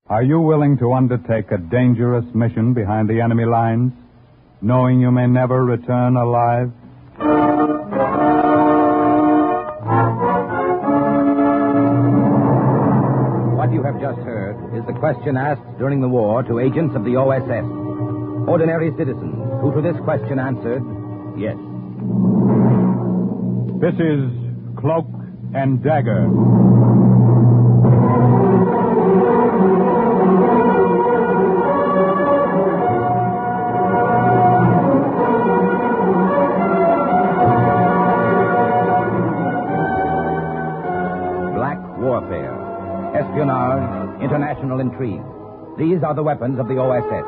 Are you willing to undertake a dangerous mission behind the enemy lines, knowing you may never return alive? What you have just heard is the question asked during the war to agents of the OSS. Ordinary citizens who to this question answered, yes. This is Cloak and Dagger. Warfare, espionage, international intrigue. These are the weapons of the OSS.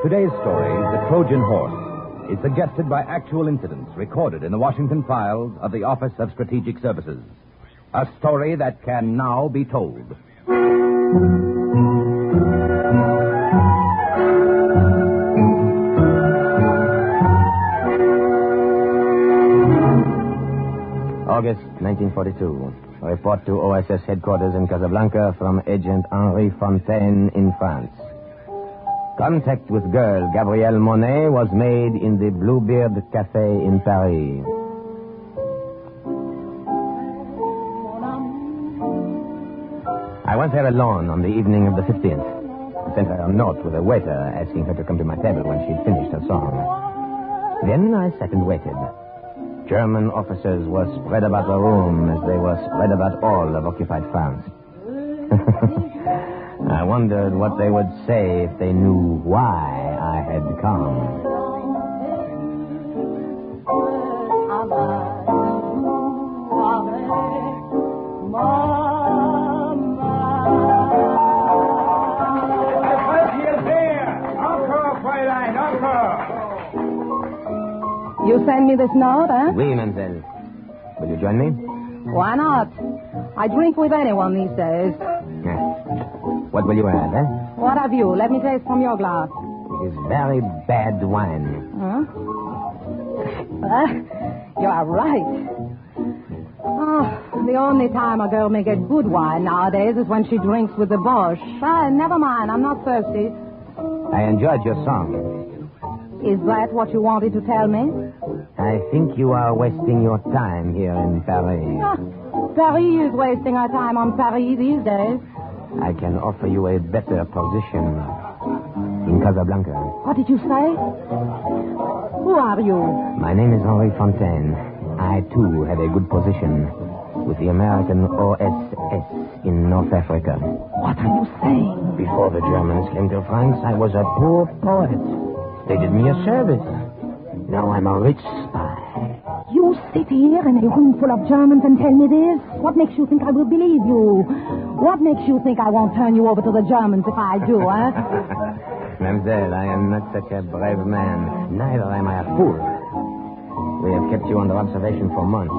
Today's story, The Trojan Horse, is suggested by actual incidents recorded in the Washington files of the Office of Strategic Services. A story that can now be told. August 1942. Report to OSS headquarters in Casablanca from Agent Henri Fontaine in France. Contact with girl Gabrielle Monet was made in the Bluebeard Café in Paris. I went there alone on the evening of the 15th. I sent her a note with a waiter asking her to come to my table when she'd finished her song. Then I sat and waited. German officers were spread about the room as they were spread about all of occupied France. I wondered what they would say if they knew why I had come. You send me this note, eh? Oui, mademoiselle. Will you join me? Why not? I drink with anyone these days. What will you add, eh? What have you? Let me taste from your glass. It is very bad wine. Huh? You are right. Oh, the only time a girl may get good wine nowadays is when she drinks with the Boche. Never mind, I'm not thirsty. I enjoyed your song. Is that what you wanted to tell me? I think you are wasting your time here in Paris. Paris is wasting our time on Paris these days. I can offer you a better position in Casablanca. What did you say? Who are you? My name is Henri Fontaine. I, too, have a good position with the American OSS in North Africa. What are you saying? Before the Germans came to France, I was a poor poet. They did me a service. Now I'm a rich spy. You sit here in a room full of Germans and tell me this? What makes you think I will believe you? What makes you think I won't turn you over to the Germans if I do, eh? Mademoiselle, I am not such a brave man. Neither am I a fool. We have kept you under observation for months.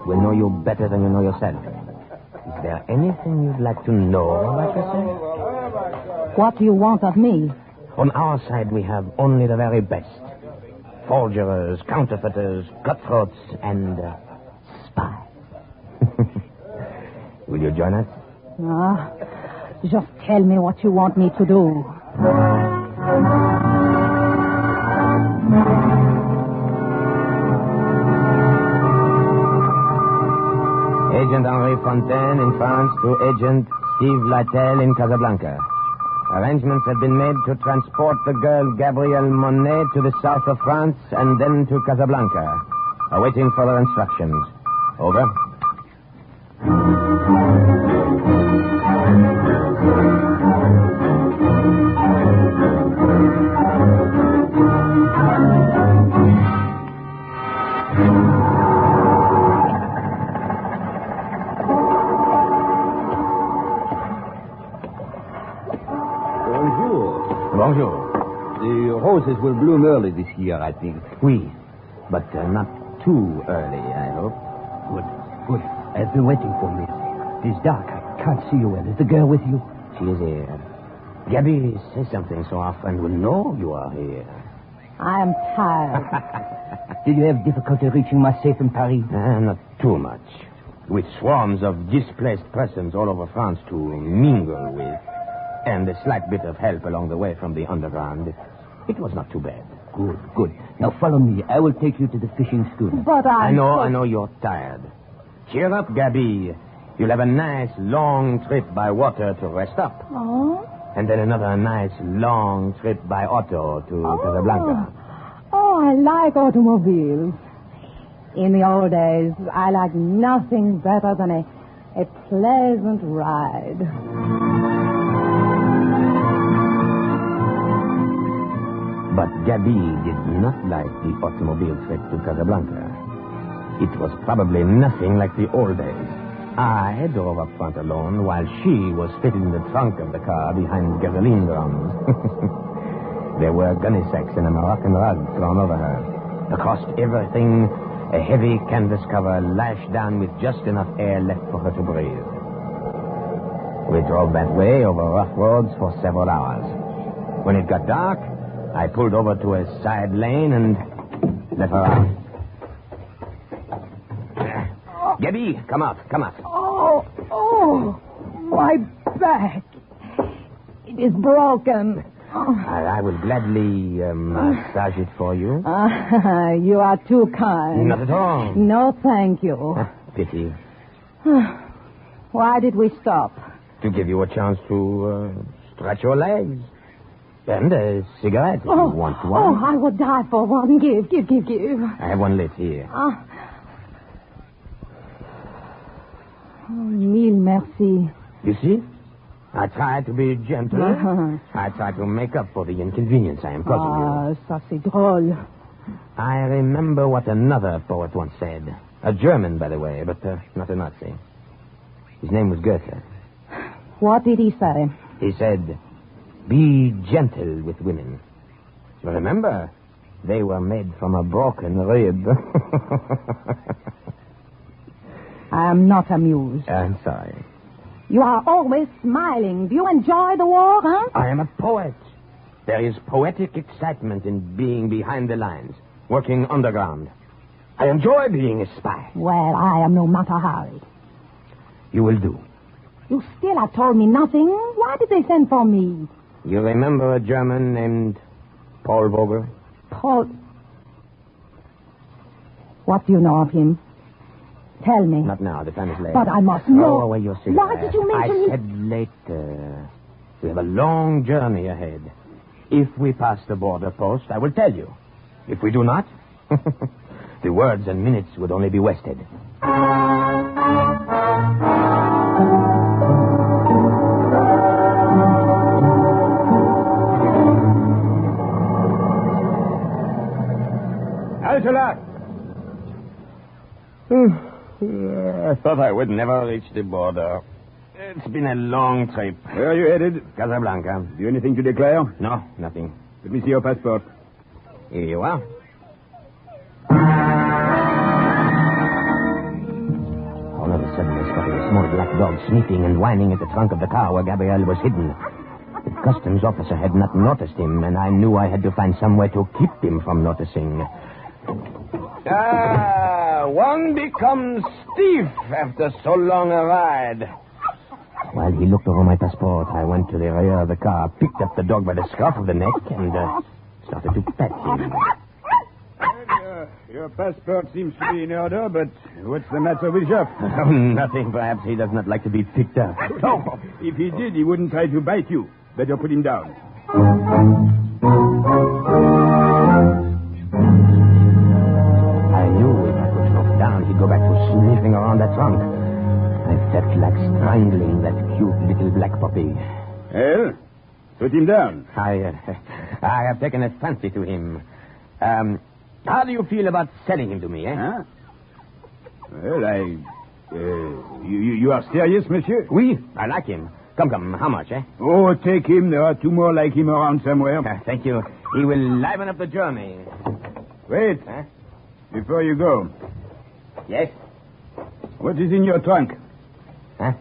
We know you better than you know yourself. Is there anything you'd like to know about yourself? What do you want of me? On our side, we have only the very best. Forgers, counterfeiters, cutthroats, and spies. Will you join us? Just tell me what you want me to do. Agent Henri Fontaine in France to Agent Steve Littell in Casablanca. Arrangements have been made to transport the girl Gabrielle Monet to the south of France and then to Casablanca. Awaiting further instructions. Over. Bonjour. The roses will bloom early this year, I think. Oui, but not too early, I hope. Good. I've been waiting for me. It is dark. I can't see you well. Is the girl with you? She is here. Gabby, say something so our friend will know you are here. I am tired. Did you have difficulty reaching my safe in Paris? Not too much. With swarms of displaced persons all over France to mingle with And a slight bit of help along the way from the underground. It was not too bad. Good, good. Now follow me. I will take you to the fishing schooner. But I know you're tired. Cheer up, Gabby. You'll have a nice, long trip by water to rest up. Oh? And then another nice, long trip by auto to Casablanca. Oh, I like automobiles. In the old days, I liked nothing better than a pleasant ride. But Gabby did not like the automobile trip to Casablanca. It was probably nothing like the old days. I drove up front alone while she was fitted in the trunk of the car behind gasoline drums. There were gunny sacks and a Moroccan rug thrown over her. Across everything, a heavy canvas cover lashed down with just enough air left for her to breathe. We drove that way over rough roads for several hours. When it got dark, I pulled over to a side lane and let her out. Gabby, come out. Oh, my back. It is broken. I will gladly massage it for you. You are too kind. Not at all. No, thank you. Pity. Why did we stop? To give you a chance to stretch your legs. And a cigarette if you want one. Oh, I would die for one. Give. I have one lit here. Mille merci. You see? I try to be gentle. I try to make up for the inconvenience I am causing you. Ça c'est drôle. I remember what another poet once said. A German, by the way, but not a Nazi. His name was Goethe. What did he say? He said, be gentle with women. You remember, they were made from a broken rib. I am not amused. I'm sorry. You are always smiling. Do you enjoy the war, huh? I am a poet. There is poetic excitement in being behind the lines, working underground. I enjoy being a spy. Well, I am no matter hurried. You will do. You still have told me nothing. Why did they send for me? You remember a German named Paul Vogel? Paul... What do you know of him? Tell me. Not now. The time is late. But I must know. Throw away your cigarette. Why did you mention him? I said later. We have a long journey ahead. If we pass the border post, I will tell you. If we do not, the words and minutes would only be wasted. Angela! I thought I would never reach the border. It's been a long trip. Where are you headed? Casablanca. Have you anything to declare? No, nothing. Let me see your passport. Here you are. All of a sudden, I spotted a small black dog sniffing and whining at the trunk of the car where Gabrielle was hidden. The customs officer had not noticed him, and I knew I had to find some way to keep him from noticing. One becomes stiff after so long a ride. While he looked over my passport, I went to the rear of the car, picked up the dog by the scruff of the neck, and started to pet him. Your passport seems to be in order, but what's the matter with Jeff? Oh, nothing. Perhaps he does not like to be picked up. No, if he did, he wouldn't try to bite you. Better put him down. I knew if I put him down, he'd go back to sniffing around that trunk. I felt like strangling that cute little black puppy. Well, put him down. I have taken a fancy to him. How do you feel about selling him to me, eh? Huh? Well, you are serious, monsieur? Oui, I like him. Come, how much, eh? Oh, take him. There are two more like him around somewhere. Thank you. He will liven up the journey. Wait. Huh? Before you go. Yes? What is in your trunk? Huh?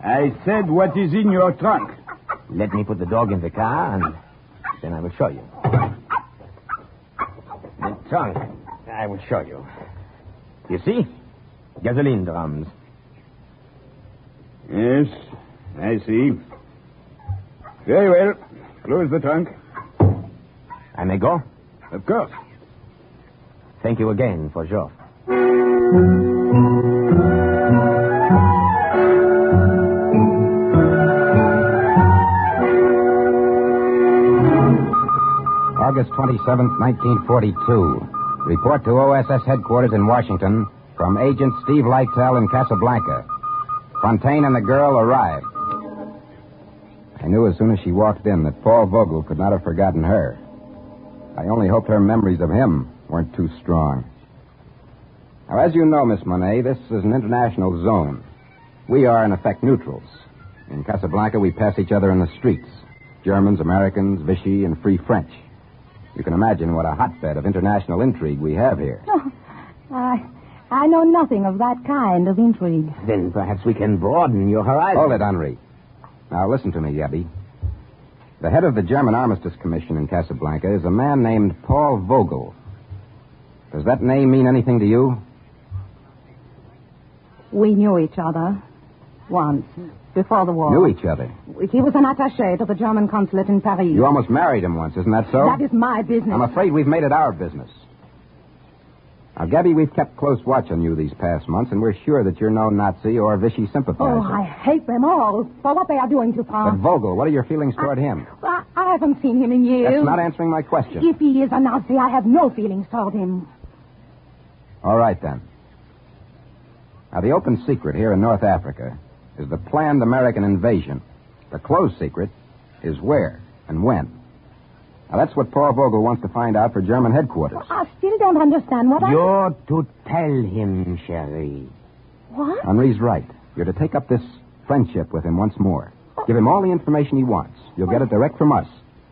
I said, what is in your trunk? Let me put the dog in the car, and then I will show you. The trunk, I will show you. You see? Gasoline drums. Yes, I see. Very well. Close the trunk. I may go? Of course. Thank you again for Joff. August 27th, 1942. Report to OSS headquarters in Washington from Agent Steve Lytel in Casablanca. Fontaine and the girl arrived. I knew as soon as she walked in that Paul Vogel could not have forgotten her. I only hoped her memories of him weren't too strong. Now, as you know, Miss Monet, this is an international zone. We are, in effect, neutrals. In Casablanca, we pass each other in the streets. Germans, Americans, Vichy, and Free French. You can imagine what a hotbed of international intrigue we have here. Oh, I know nothing of that kind of intrigue. Then perhaps we can broaden your horizon. Hold it, Henri. Now, listen to me, Gabby. The head of the German Armistice Commission in Casablanca is a man named Paul Vogel. Does that name mean anything to you? We knew each other once, before the war. Knew each other? He was an attaché to the German consulate in Paris. You almost married him once, isn't that so? That is my business. I'm afraid we've made it our business. Now, Gabby, we've kept close watch on you these past months, and we're sure that you're no Nazi or Vichy sympathizer. Oh, I hate them all for what they are doing to But Vogel, what are your feelings toward him? I haven't seen him in years. That's not answering my question. If he is a Nazi, I have no feelings toward him. All right, then. Now, the open secret here in North Africa is the planned American invasion. The closed secret is where and when. Now, that's what Paul Vogel wants to find out for German headquarters. I still don't understand what You're to tell him, Cherie. What? Henri's right. You're to take up this friendship with him once more. Give him all the information he wants. You'll get it direct from us.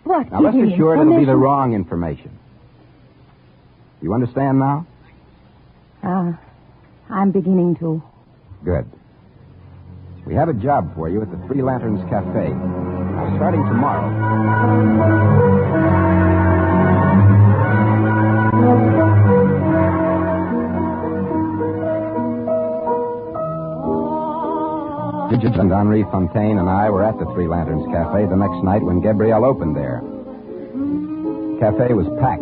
What? Now, rest assured it'll be the wrong information. You understand now? I'm beginning to. Good. We have a job for you at the Three Lanterns Cafe. Now, starting tomorrow. Bridget and Henri Fontaine and I were at the Three Lanterns Cafe the next night when Gabrielle opened there. The cafe was packed.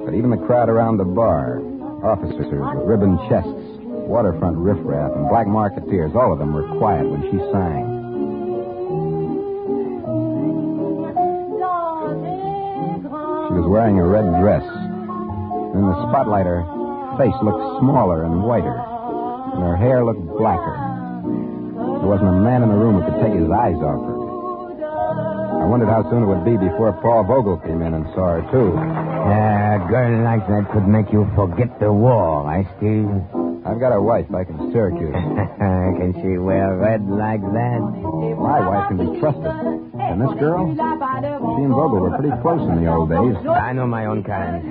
But even the crowd around the bar, officers with ribbon chests, waterfront riffraff, and black marketeers, all of them were quiet when she sang. She was wearing a red dress. In the spotlight, her face looked smaller and whiter, and her hair looked blacker. There wasn't a man in the room who could take his eyes off her. I wondered how soon it would be before Paul Vogel came in and saw her, too. A girl like that could make you forget the war, I still. I've got a wife back in Syracuse. Can she wear red like that? My wife can be trusted. And this girl? She and Vogel were pretty close in the old days. I know my own kind.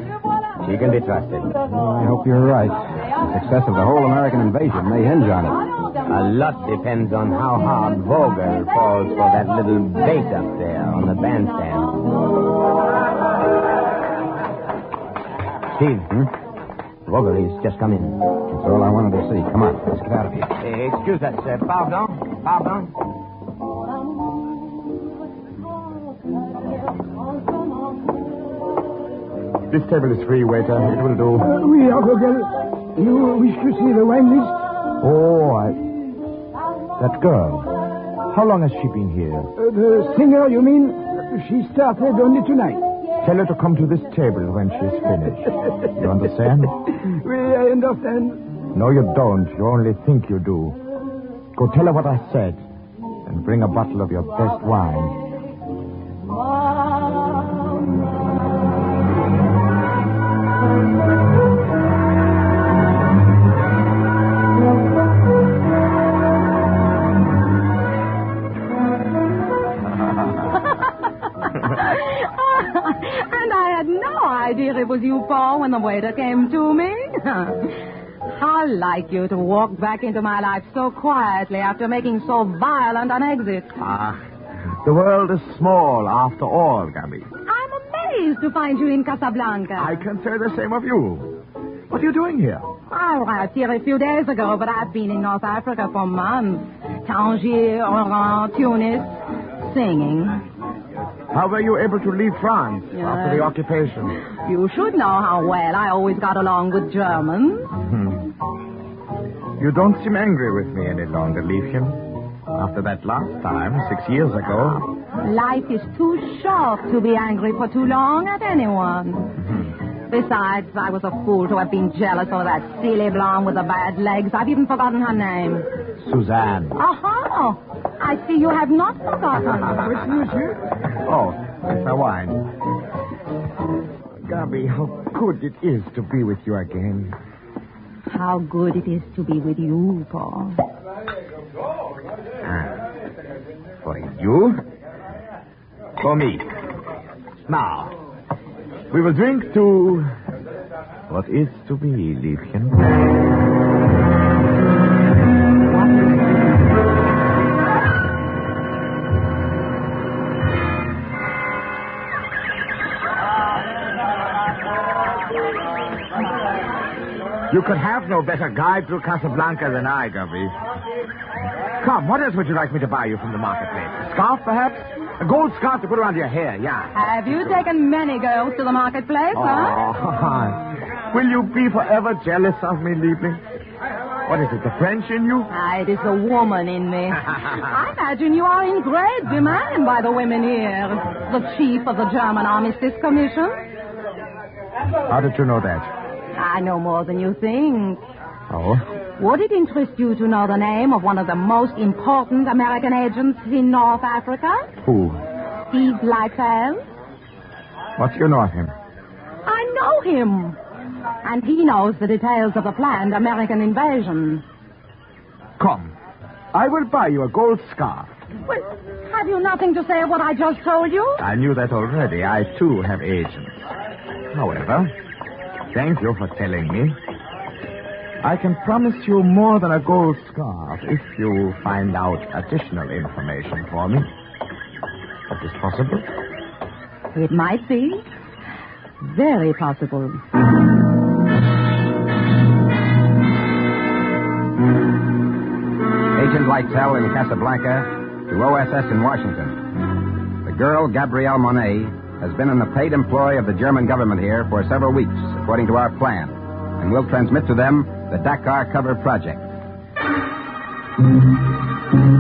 She can be trusted. Well, I hope you're right. The success of the whole American invasion may hinge on it. A lot depends on how hard Vogel falls for that little bait up there on the bandstand. Steve, Vogel, he's just come in. That's all I wanted to see. Come on, let's get out of here. Excuse us, pardon? Pardon? This table is free, waiter. It will do. Oui, Vogel. You wish to see the wine list? Oh, that girl. How long has she been here? The singer, you mean? She started only tonight. Tell her to come to this table when she's finished. You understand? Oui, I understand. No, you don't. You only think you do. Go tell her what I said. And bring a bottle of your best wine. And I had no idea it was you, Paul, when the waiter came to me. How like you to walk back into my life so quietly after making so violent an exit. The world is small after all, Gabby. I'm amazed to find you in Casablanca. I can say the same of you. What are you doing here? I arrived here a few days ago, but I've been in North Africa for months. Tangier, Oran, Tunis, singing. How were you able to leave France after the occupation? You should know how well I always got along with Germans. You don't seem angry with me any longer, Liebchen. After that last time, 6 years ago. Life is too short to be angry for too long at anyone. Besides, I was a fool to have been jealous of that silly blonde with the bad legs. I've even forgotten her name. Suzanne. Oh, I see you have not forgotten. Oh, it's a wine. Gabi, how good it is to be with you again. How good it is to be with you, Paul. For you? For me. Now, we will drink to what is to be, Liebchen. You could have no better guide through Casablanca than I, Gabi. Come, what else would you like me to buy you from the marketplace? A scarf, perhaps? A gold scarf to put around your hair, yeah. Have you taken many girls to the marketplace, huh? Will you be forever jealous of me, Liebling? What is it, the French in you? It is the woman in me. I imagine you are in great demand by the women here. The chief of the German Armistice Commission. How did you know that? I know more than you think. Oh? Would it interest you to know the name of one of the most important American agents in North Africa? Who? Steve Lytle. What do you know of him? I know him. And he knows the details of the planned American invasion. Come. I will buy you a gold scarf. Well, have you nothing to say of what I just told you? I knew that already. I, too, have agents. However, thank you for telling me. I can promise you more than a gold scarf if you find out additional information for me. That is possible? It might be. Very possible. Agent Lytle in Casablanca to OSS in Washington. The girl, Gabrielle Monet, has been in the paid employ of the German government here for several weeks, according to our plan, and will transmit to them the Dakar Cover Project.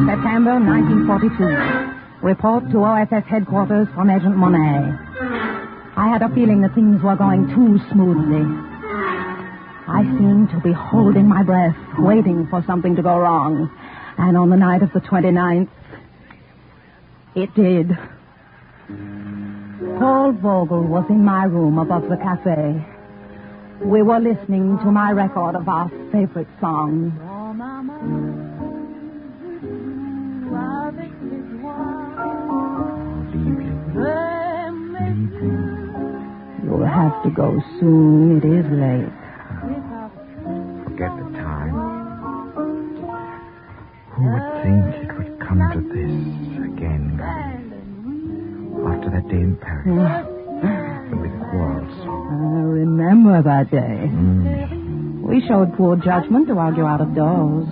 September 1942. Report to OSS headquarters from Agent Monet. I had a feeling that things were going too smoothly. I seemed to be holding my breath, waiting for something to go wrong. And on the night of the 29th, it did. Paul Vogel was in my room above the cafe. We were listening to my record of our favorite song. You'll have to go soon. It is late. Forget the time. Who would think it would come to this again, Gabi? After that day in Paris. When we quarreled so. I remember that day. We showed poor judgment to argue out of doors.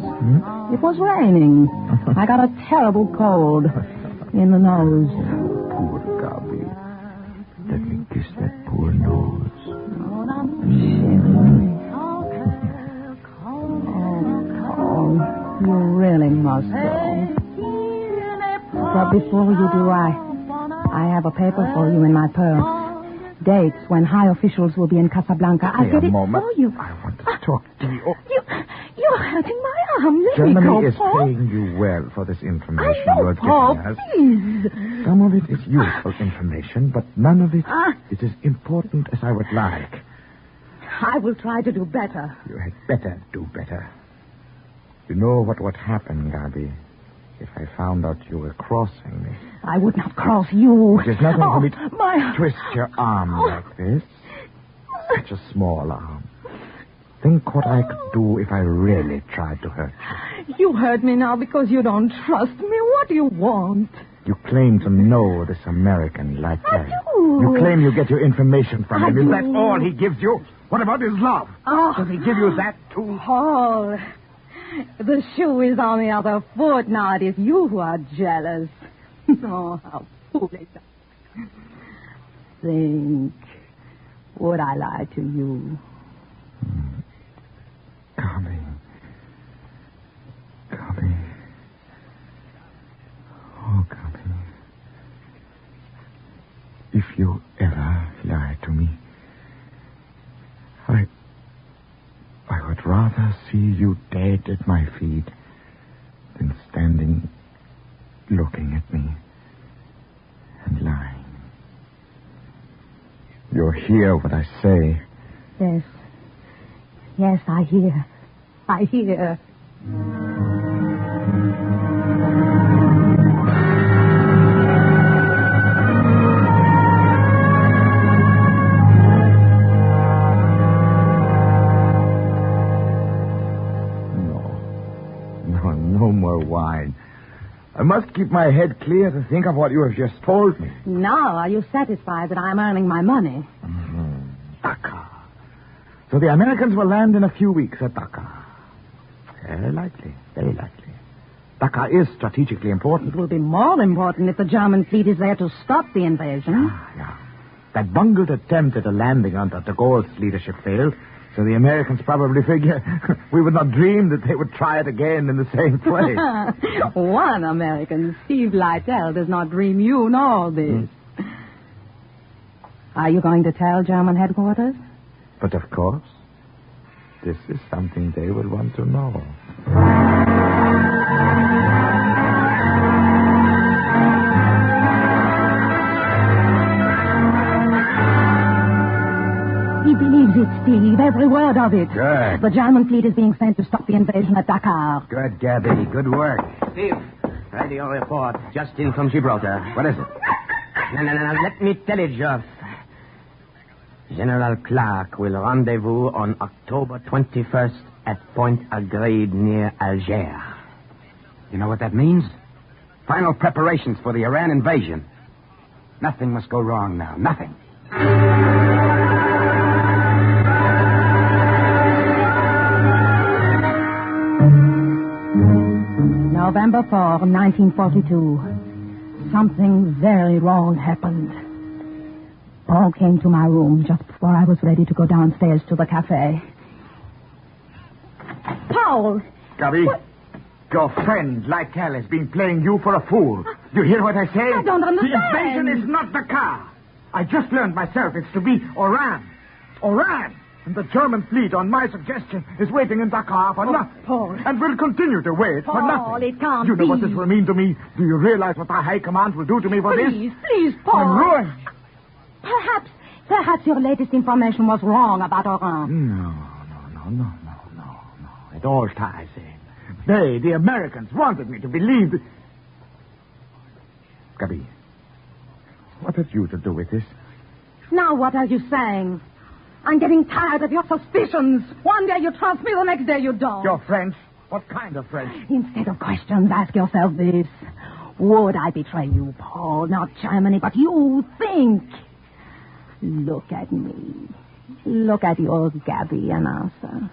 It was raining. I got a terrible cold in the nose. Poor Gabi. Let me kiss that poor nose. You really must go. But before you do, I have a paper for you in my purse. Dates when high officials will be in Casablanca. I'll get it for you. I want to talk to you. You're hurting my arm. Let Germany me go, is Paul. paying you well for this information I know, you're Paul, giving us. please. Some of it is useful information, but none of it is as important as I would like. I will try to do better. You had better do better. You know what would happen, Gabi, if I found out you were crossing me. I would not cross you. It is nothing for me to my... twist your arm like this. Such a small arm. Think what I could do if I really tried to hurt you. You hurt me now because you don't trust me. What do you want? You claim to know this American like I that. do. You claim you get your information from I him. Is do. that all he gives you? What about his love? Does he give you that, too? Paul, the shoe is on the other foot. Now it is you who are jealous. Oh, how foolish. Think, would I lie to you? Gabby. Oh, Gabby. If you ever lie to me, I would rather see you dead at my feet than standing looking at me and lying. You'll hear what I say. Yes. Yes, I hear. No more wine. I must keep my head clear to think of what you have just told me. Now, are you satisfied that I'm earning my money? Dakar. So the Americans will land in a few weeks at Dakar. Very likely. Dakar is strategically important. It will be more important if the German fleet is there to stop the invasion. Yeah. That bungled attempt at a landing under de Gaulle's leadership failed, so the Americans probably figure we would not dream that they would try it again in the same place. One American, Steve Lytle, does not dream you know this. Are you going to tell German headquarters? But of course, this is something they will want to know. He believes it, Steve, every word of it. Good. The German fleet is being sent to stop the invasion at Dakar. Good, Gabby. Good work. Steve, radio report just in from Gibraltar. What is it? No. Let me tell it, Geoff. General Clark will rendezvous on October 21st at Point Agreed near Algiers. You know what that means? Final preparations for the Iran invasion. Nothing must go wrong now. Nothing. November 4, 1942. Something very wrong happened. Paul came to my room just before I was ready to go downstairs to the cafe. Paul! Gabby, your friend, Lytle, has been playing you for a fool. Do you hear what I say? I don't understand. The invasion is not Dakar. I just learned myself it's to be Oran. Oran! And the German fleet, on my suggestion, is waiting in Dakar for nothing. Paul. And will continue to wait for nothing. Paul, it can't You know what be. this will mean to me? Do you realize what the High Command will do to me for this? Please, Paul. I'm ruined. Perhaps your latest information was wrong about Oran. No. It all ties in. They, the Americans, wanted me to believe that... Gabby, what have you to do with this? Now what are you saying? I'm getting tired of your suspicions. One day you trust me, the next day you don't. You're French? What kind of French? Instead of questions, ask yourself this. Would I betray you, Paul? Not Germany, but you. Think. Look at me. Look at your Gabby and answer.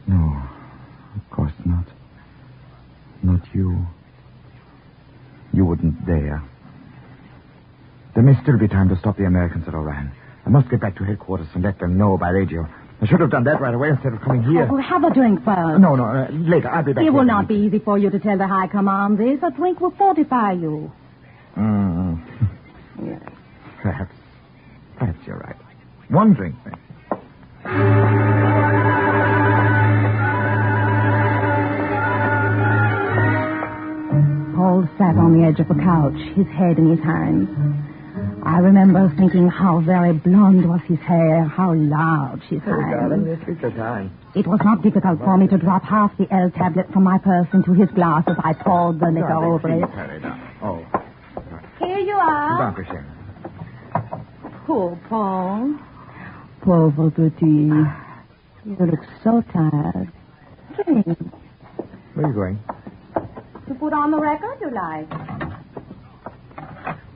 No, of course not. Not you. You wouldn't dare. There may still be time to stop the Americans at Oran. I must get back to headquarters and let them know by radio. I should have done that right away instead of coming here. Oh, have a drink first. No, later. I'll be back. It will later. not be easy for you to tell the High Command this. A drink will fortify you. Yes. Perhaps you're right. One drink, then. Paul sat on the edge of the couch, his head in his hands. I remember thinking how very blonde was his hair, how large his hands. It was not difficult for me to drop half the L tablet from my purse into his glass as I poured the liquor over it. Oh. Here you are. Dankeschön. Poor Paul. Pauvre petit. You look so tired. Drink. Where are you going? To put on the record you like.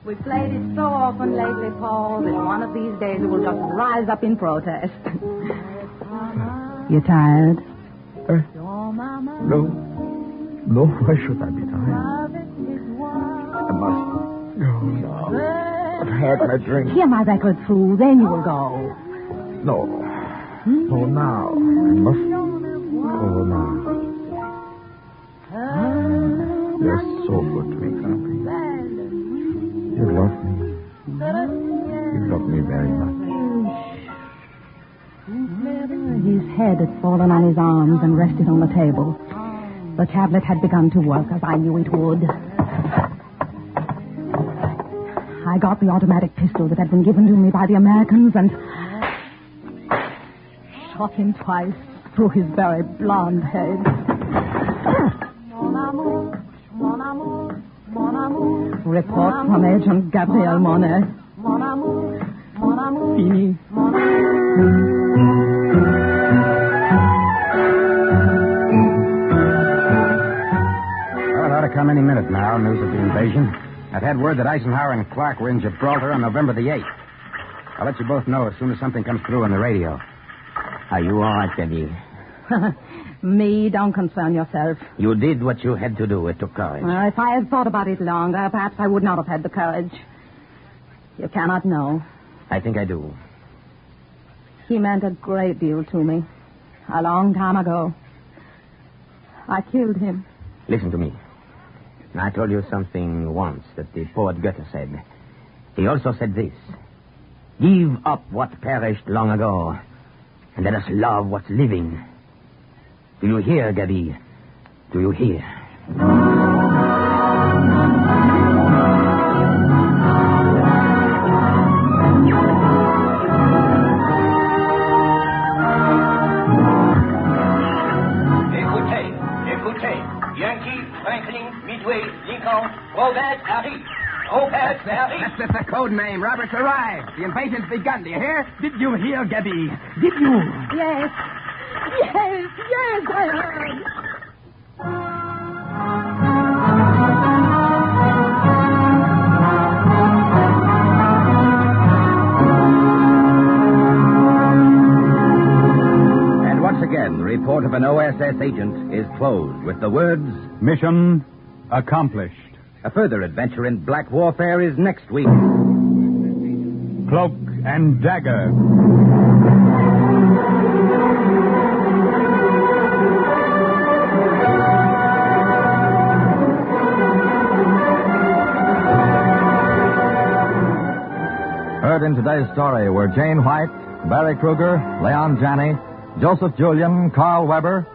We've played it so often lately, Paul, that one of these days it will just rise up in protest. You tired? No, why should I be tired? I must go now. I've had my drink. Hear my record through, then you will go. No. No, now. I must go now. You're so good to me, Grumpy. You love me. You love me very much. His head had fallen on his arms and rested on the table. The tablet had begun to work as I knew it would. I got the automatic pistol that had been given to me by the Americans and shot him twice through his very blonde head. Report from Agent Gabriel Monet. Fini. Well, it ought to come any minute now, news of the invasion. I've had word that Eisenhower and Clark were in Gibraltar on November the 8th. I'll let you both know as soon as something comes through on the radio. Are you all right, Debbie? Me, don't concern yourself. You did what you had to do. It took courage. If I had thought about it longer, perhaps I would not have had the courage. You cannot know. I think I do. He meant a great deal to me. A long time ago. I killed him. Listen to me. I told you something once that the poet Goethe said. He also said this. Give up what perished long ago, and let us love what's living. Do you hear, Gabi? Do you hear? Écoutez. Yankee, Franklin, Midway, Lincoln, Robert, Harry. Robert, Harry. That's the code name. Robert's arrived. The invasion's begun. Do you hear? Did you hear, Gabi? Did you? Yes, I heard. And once again, the report of an OSS agent is closed with the words, Mission accomplished. a further adventure in black warfare is next week. Cloak and Dagger. Heard in today's story were Jane White, Barry Kruger, Leon Janney, Joseph Julian, Carl Weber,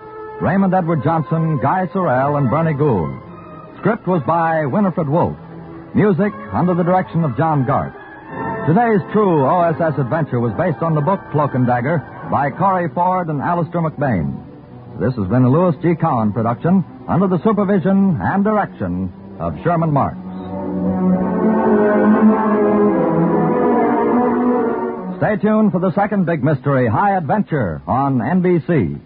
Raymond Edward Johnson, Guy Sorrell, and Bernie Gould. Script was by Winifred Wolfe. Music under the direction of John Gart. Today's true OSS adventure was based on the book Cloak and Dagger by Corey Ford and Alistair McBain. This has been a Louis G. Cowan production under the supervision and direction of Sherman Marks. Stay tuned for the second big mystery, High Adventure, on NBC.